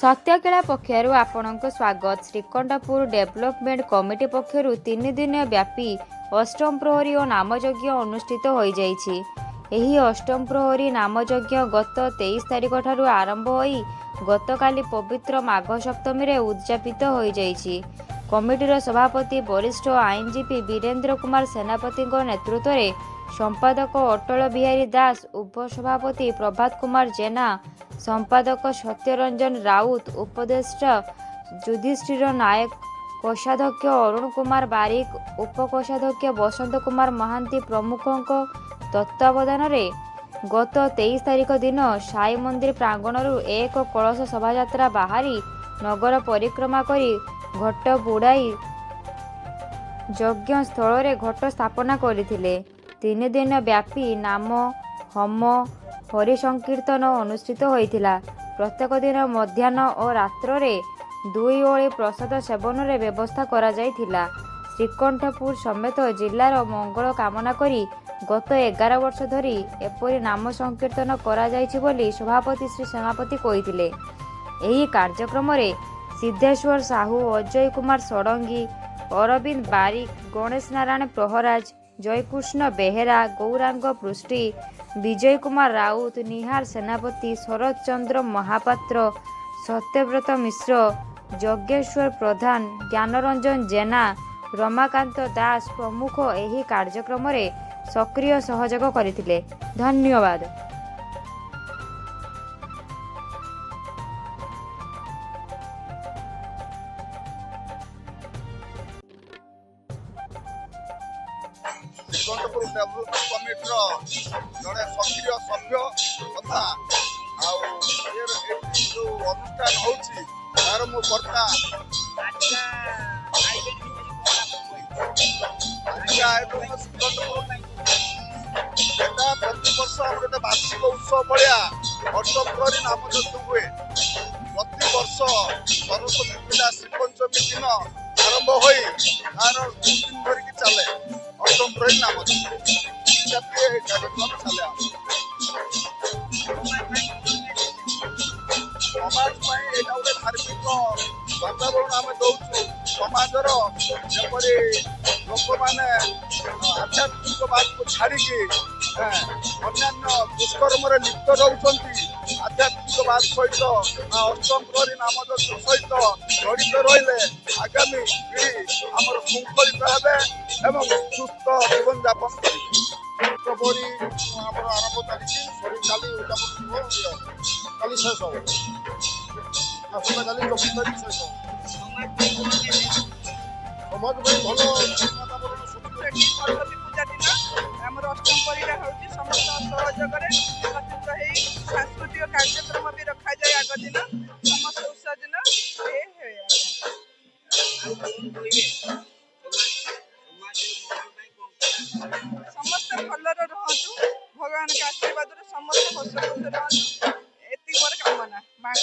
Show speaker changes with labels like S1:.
S1: सत्यकेला पक्षर आपणक स्वागत। Shrikanthpur development committee पक्षर 3 दिन व्यापी अष्टम प्रहरी और नामयज्ञ अनुष्ठित हो जाइछि। एही अष्टम प्रहरी नामयज्ञ गत 23 तारिख ठारू आरंभ होई गतकाली पवित्र माघ सप्तमी रे उद्यापित हो जाइछि। कमिटीर सभापति वरिष्ठ आईनजीपी वीरेंद्र कुमार सेनापति नेतृत्व में संपादक अटल बिहारी दास, उपसभापति प्रभात कुमार जेना, संपादक सत्यरंजन राउत, उपदेष्टा युधिष्ठिर नायक, कोषाध्यक्ष अरुण कुमार बारिक, उपकोषाध्यक्ष बसंत कुमार महांती प्रमुखों तत्वावधान में गत 23 तारिख दिन साई मंदिर प्रांगणरू एक कलश शोभायात्रा बाहरी नगर परिक्रमा करी घट बुड़ाई यज्ञ स्थल में घट स्थापना करथिले। 3 दिन व्यापी नाम होम हरि संकीर्तन अनुष्ठित होइथिला। प्रत्येक दिन मध्याह्न और रात्र रे 2 ओली प्रसाद सेवन रे व्यवस्था करा जाइथिला। श्रीकंठपुर समेत जिलार मंगल कामना करी गत 11 वर्ष धरी एपरी नाम संकीर्तन करा जाइछि बोली सभापति श्री सेनापति कहिथिले। एही कार्यक्रम रे सिद्धेश्वर साहू, अजय कुमार षडंगी, अरविंद बारिक, गणेश नारायण प्रहराज, जयकृष्ण बेहेरा, गौरांग पृष्टि, विजय कुमार राउत, निहार सेनापति, शरद चंद्र महापात्र, सत्यव्रत मिश्र, यज्ञेश्वर प्रधान, ज्ञानरंजन जेना, रमाकांत दास प्रमुख एही कार्यक्रम रे सक्रिय सहयोग करथिले। धन्यवाद।
S2: श्रीकंठपुर डेभलपमेंट कमिटीर जड़े सक्रिय सभ्य तथा जो अनुष्ठान होर मो कर्ता प्रति वर्ष गोटे वार्षिक उत्सव भाया अष्टम प्रहरी नामयज्ञ हुए। प्रति वर्ष सरस्वती पूजा श्रीपंचमी दिन आरंभ हो तार 2 दिन धरिकी चले अष्टम प्रहरी नामयज्ञ कार्यक्रम चले। समाज गोटे धार्मिक वातावरण आम दौचु। समाजर जपरी लोक मैंने आध्यात्मिकवाद को छाड़िकी अन्य दुष्कर्म लिप्त रोचंती आध्यात्मिकवाद सहित अष्टम प्रहरी नामयज्ञ सहित जड़ित रहिले आगामी पीढ़ी आमर शृंखलित हेबे एवं सुस्थ जीवन यापन प्रहरी आरंभ चली काली उद्यापन काली शेष हो आसता काली 24 तारीख शेष समाज भल वातावरण
S3: सरस्वती पूजा दिन आम अष्टम परिटा होती समस्त सहयोग सांस्कृतिक कार्यक्रम भी रखा जाए। आग दिन समस्त उत्सव दिन समस्त भल रुहतु भगवान के आशीर्वाद समस्त हस खुश रुहतु। एति मोर कामना माँ।